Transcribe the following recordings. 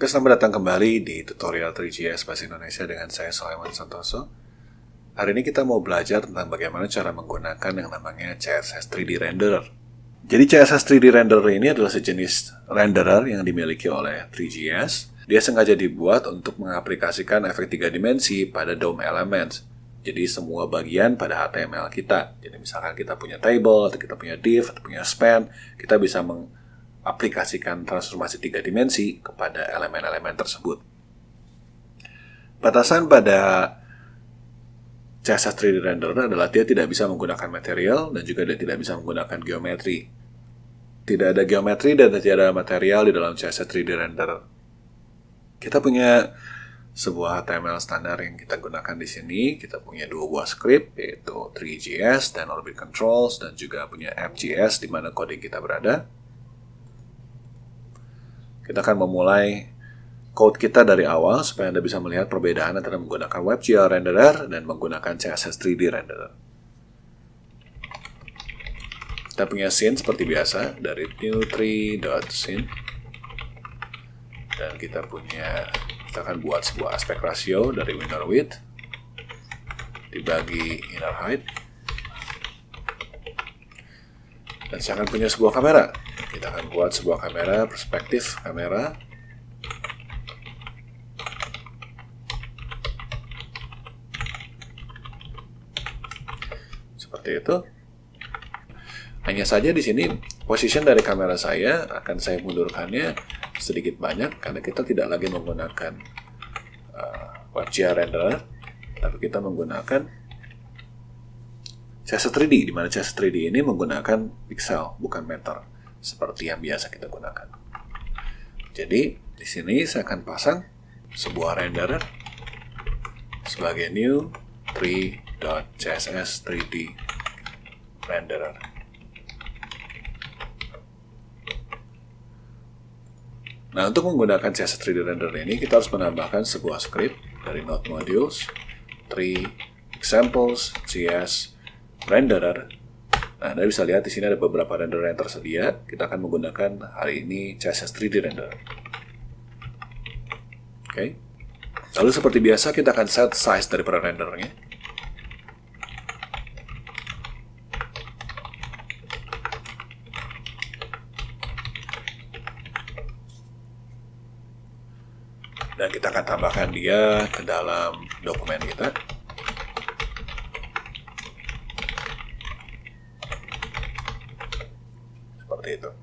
Oke, selamat datang kembali di tutorial 3GS Bahasa Indonesia dengan saya Sulaiman Santoso. Hari ini kita mau belajar tentang bagaimana cara menggunakan yang namanya CSS 3D Renderer. Jadi CSS 3D Renderer ini adalah sejenis renderer yang dimiliki oleh 3GS. Dia sengaja dibuat untuk mengaplikasikan efek 3 dimensi pada DOM Elements. Jadi semua bagian pada HTML kita. Jadi misalkan kita punya table, atau kita punya div, atau punya span, kita bisa aplikasikan transformasi 3 dimensi kepada elemen-elemen tersebut. Batasan pada CSS 3D Renderer adalah dia tidak bisa menggunakan material dan juga dia tidak bisa menggunakan geometri. Tidak ada geometri dan tidak ada material di dalam CSS 3D Renderer. Kita punya sebuah HTML standar yang kita gunakan di sini. Kita punya dua buah script, yaitu 3JS dan Orbit Controls, dan juga punya app.js di mana coding kita berada. Kita akan memulai code kita dari awal supaya Anda bisa melihat perbedaan antara menggunakan WebGL Renderer dan menggunakan CSS 3D Renderer. Kita punya scene seperti biasa dari new3.scene, dan kita akan buat sebuah aspect ratio dari inner width dibagi inner height, dan saya akan punya sebuah kamera. Kita akan buat sebuah kamera, perspektif kamera. Seperti itu. Hanya saja di sini position dari kamera saya akan saya mundurkannya sedikit banyak karena kita tidak lagi menggunakan WebGL Renderer, tapi kita menggunakan CSS 3D, di mana CSS 3D ini menggunakan pixel bukan meter seperti yang biasa kita gunakan. Jadi di sini saya akan pasang sebuah renderer sebagai new 3.css 3D renderer. Nah, untuk menggunakan CSS 3D renderer ini kita harus menambahkan sebuah script dari Node Modules 3 examples JS renderer. Nah, Anda bisa lihat di sini ada beberapa renderer yang tersedia. Kita akan menggunakan hari ini CSS 3D Renderer. Oke. Lalu seperti biasa kita akan set size daripada renderernya. Dan kita akan tambahkan dia ke dalam dokumen kita. Itu.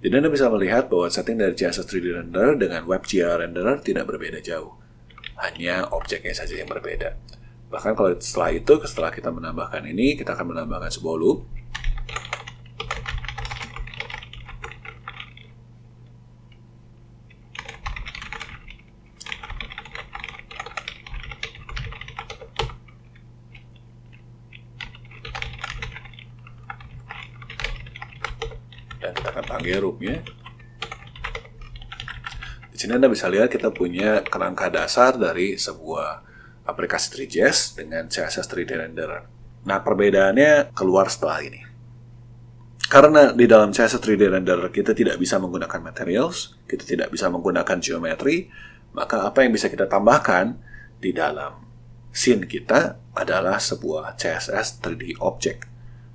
Jadi Anda bisa melihat bahwa setting dari CSS 3D Renderer dengan WebGL Renderer tidak berbeda jauh. Hanya objeknya saja yang berbeda. Bahkan kalau setelah kita menambahkan ini, kita akan menambahkan sebuah loop. Dan kita akan panggil loopnya. Di sini Anda bisa lihat kita punya kerangka dasar dari sebuah aplikasi 3JS dengan CSS 3D Renderer. Nah, perbedaannya keluar setelah ini. Karena di dalam CSS 3D Renderer kita tidak bisa menggunakan materials, kita tidak bisa menggunakan geometri, maka apa yang bisa kita tambahkan di dalam scene kita adalah sebuah CSS 3D Object.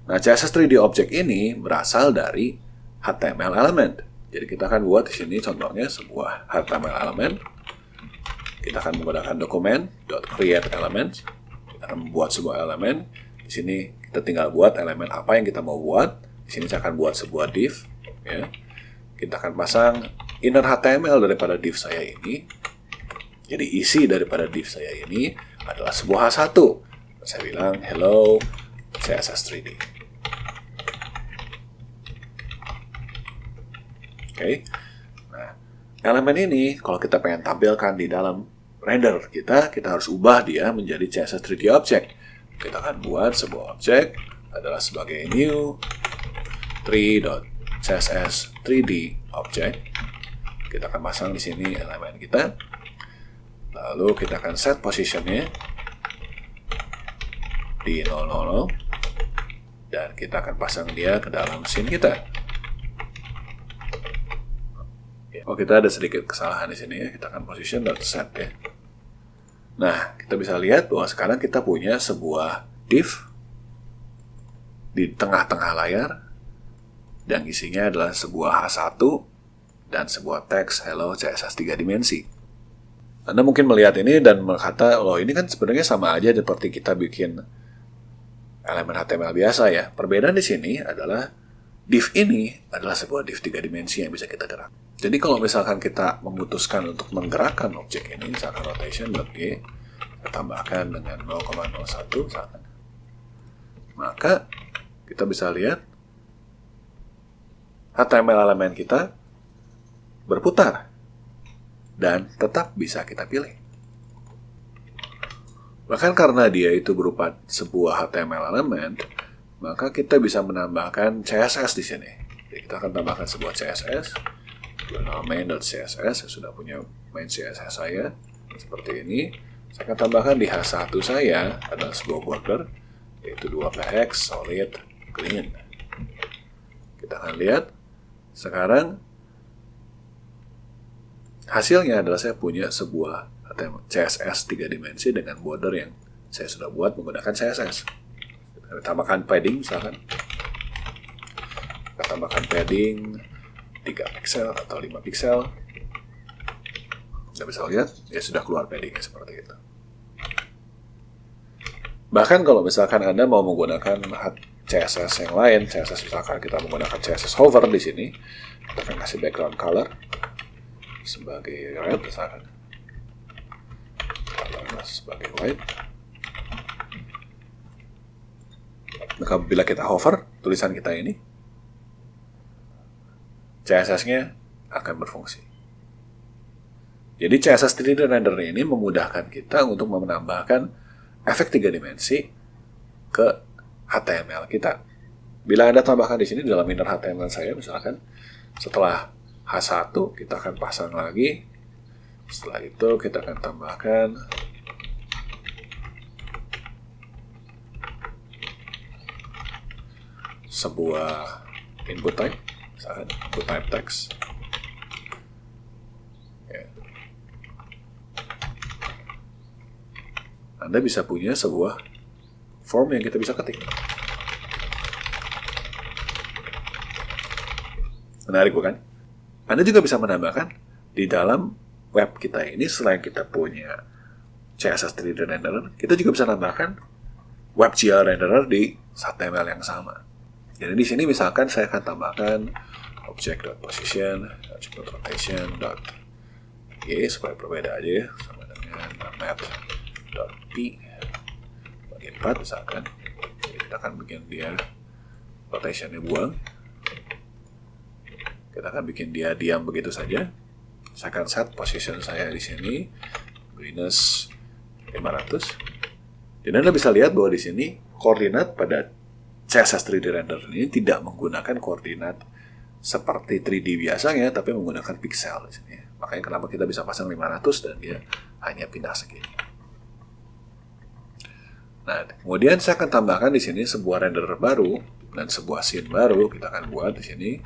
Nah, CSS 3D Object ini berasal dari HTML element. Jadi kita akan buat di sini contohnya sebuah HTML element. Kita akan menggunakan dokumen .createElement. Kita akan membuat sebuah elemen. Di sini kita tinggal buat elemen apa yang kita mau buat. Di sini saya akan buat sebuah div. Ya. Kita akan pasang inner HTML daripada div saya ini. Jadi isi daripada div saya ini adalah sebuah H1. Saya bilang hello CSS 3D. Oke. Nah, elemen ini kalau kita pengen tampilkan di dalam render kita harus ubah dia menjadi CSS 3D object. Kita akan buat sebuah object adalah sebagai new 3.css 3D object. Kita akan pasang di sini elemen kita. Lalu kita akan set positionnya di 000 dan kita akan pasang dia ke dalam scene kita. Oh, kita ada sedikit kesalahan di sini ya. Kita akan position.set ya. Nah, kita bisa lihat bahwa sekarang kita punya sebuah div di tengah-tengah layar dan isinya adalah sebuah H1 dan sebuah teks hello CSS 3 dimensi. Anda mungkin melihat ini dan berkata, loh ini kan sebenarnya sama aja seperti kita bikin elemen HTML biasa ya. Perbedaan di sini adalah div ini adalah sebuah div 3 dimensi yang bisa kita gerak. Jadi kalau misalkan kita memutuskan untuk menggerakkan objek ini, misalkan rotation.g, kita tambahkan dengan 0,01 misalkan, maka kita bisa lihat HTML elemen kita berputar dan tetap bisa kita pilih. Bahkan karena dia itu berupa sebuah HTML elemen, maka kita bisa menambahkan CSS di sini. Jadi kita akan tambahkan sebuah CSS, main.css. Saya sudah punya main CSS saya seperti ini. Saya akan tambahkan di H1 saya adalah sebuah border, yaitu 2px solid clean. Kita akan lihat sekarang hasilnya adalah saya punya sebuah CSS 3 dimensi dengan border yang saya sudah buat menggunakan CSS. Kita tambahkan padding misalkan. Kita tambahkan padding 3 pixel atau 5 pixel. Kita bisa lihat, ya sudah keluar paddingnya seperti itu. Bahkan kalau misalkan Anda mau menggunakan CSS yang lain, CSS misalkan kita menggunakan CSS hover di sini, kita akan kasih background color sebagai red misalkan, color sebagai white. Maka bila kita hover tulisan kita ini, CSS-nya akan berfungsi. Jadi CSS 3D render ini memudahkan kita untuk menambahkan efek 3 dimensi ke HTML kita. Bila Anda tambahkan di sini dalam inner HTML saya misalkan, setelah H1 kita akan pasang lagi. Setelah itu kita akan tambahkan sebuah input type, misalkan input type text. Ya. Anda bisa punya sebuah form yang kita bisa ketik. Menarik bukan? Anda juga bisa menambahkan di dalam web kita ini, selain kita punya CSS 3D renderer, kita juga bisa menambahkan WebGL renderer di HTML yang sama. Jadi di sini misalkan saya akan tambahkan object.position, object.rotation, supaya berbeda aja ya, sama dengan map.p bagi 4 misalkan. Jadi kita akan bikin dia rotationnya buang. Kita akan bikin dia diam begitu saja. Saya akan set position saya di sini minus 500. Dan Anda bisa lihat bahwa di sini koordinat pada CSS 3D render ini tidak menggunakan koordinat seperti 3D biasanya, tapi menggunakan pixel di sini. Makanya kenapa kita bisa pasang 500 dan dia hanya pindah segini. Nah, kemudian saya akan tambahkan di sini sebuah renderer baru dan sebuah scene baru. Kita akan buat di sini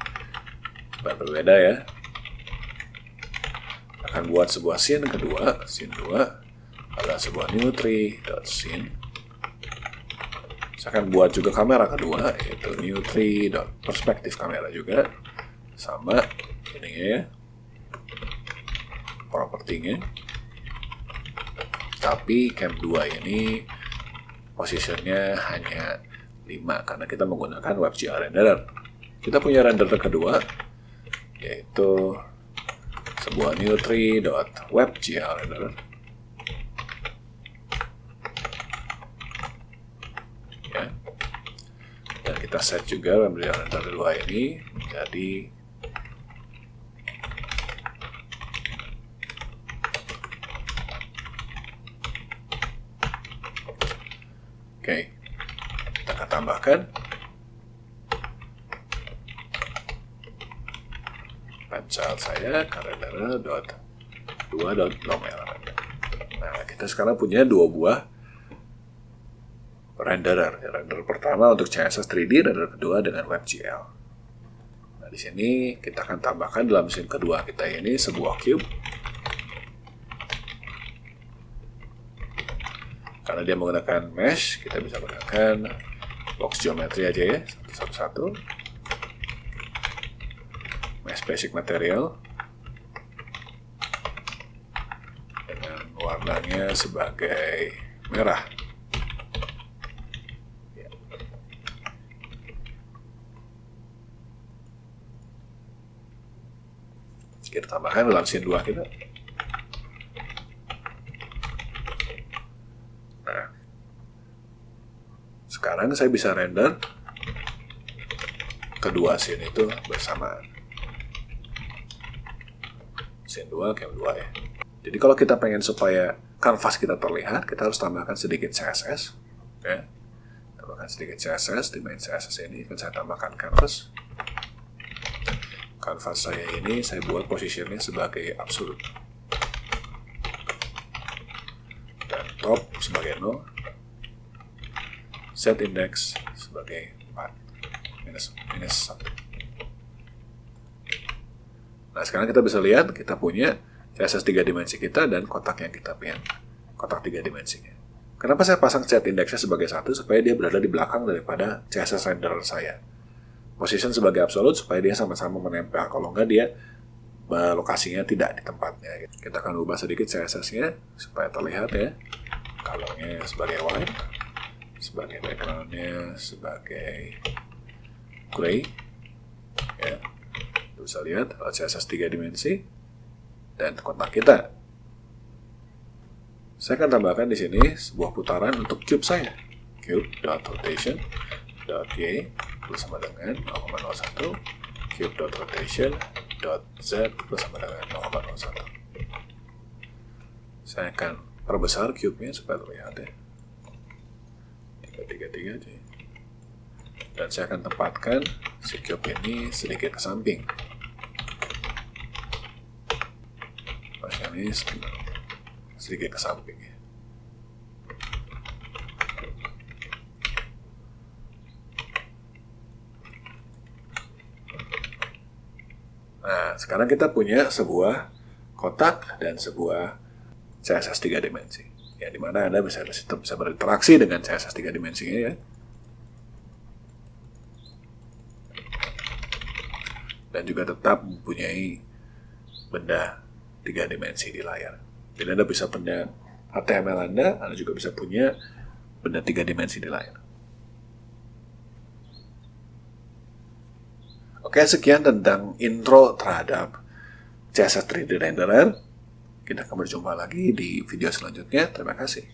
berbeda ya. Akan buat sebuah scene kedua, scene 2 adalah sebuah new tree.scene. Saya akan buat juga kamera kedua, yaitu new tree.perspektif kamera juga, sama ini ya, propertinya. Tapi cam 2 ini posisinya hanya 5 karena kita menggunakan WebGL renderer. Kita punya renderer kedua, yaitu sebuah new tree.webgl renderer. Ya. Dan kita set juga WebGL renderer 2 ini menjadi kita akan tambahkan child saya renderer.2.lom. Nah, kita sekarang punya 2 buah renderer. Renderer pertama untuk CSS 3D, renderer kedua dengan WebGL. Nah, Nah, di sini kita akan tambahkan dalam scene kedua kita ini sebuah cube. Karena dia menggunakan mesh, kita bisa gunakan box geometry aja ya, satu-satu. Mesh basic material. Dengan warnanya sebagai merah. Kita tambahkan dalam scene 2 kita. Nah, sekarang saya bisa render kedua scene itu bersamaan. Scene 2, cam 2 ya. Jadi kalau kita pengen supaya kanvas kita terlihat, kita harus tambahkan sedikit CSS. Ya. Tambahkan sedikit CSS, di main CSS ini akan saya tambahkan canvas. Kanvas saya ini saya buat posisinya sebagai absolute dan top sebagai 0, set index sebagai 4 minus 1. Nah, sekarang kita bisa lihat kita punya CSS 3 dimensi kita dan kotak yang kita pengen, kotak 3 dimensinya. Kenapa saya pasang set indexnya sebagai 1? Supaya dia berada di belakang daripada CSS renderer saya. Position sebagai absolute supaya dia sama-sama menempel. Kalau enggak dia lokasinya tidak di tempatnya. Kita akan ubah sedikit CSS-nya supaya terlihat ya. Color-nya sebagai white, sebagai background-nya sebagai gray. Ya. Kita bisa lihat CSS 3 dimensi dan kotak kita. Saya akan tambahkan di sini sebuah putaran untuk cube saya. Cube.rotation.y bersama dengan 0,01, cube.rotation.z bersama dengan 0,01. Saya akan perbesar cube-nya supaya terlihat ya. 333 aja. Dan saya akan tempatkan si cube ini sedikit ke samping. Pasnya ini sedikit ke samping ya. Nah, sekarang kita punya sebuah kotak dan sebuah CSS 3 dimensi. Ya, di mana Anda bisa berinteraksi dengan CSS 3 dimensinya ya. Dan juga tetap mempunyai benda 3 dimensi di layar. Jadi Anda bisa punya HTML Anda juga bisa punya benda 3 dimensi di layar. Oke, sekian tentang intro terhadap CSS 3D Renderer. Kita akan berjumpa lagi di video selanjutnya. Terima kasih.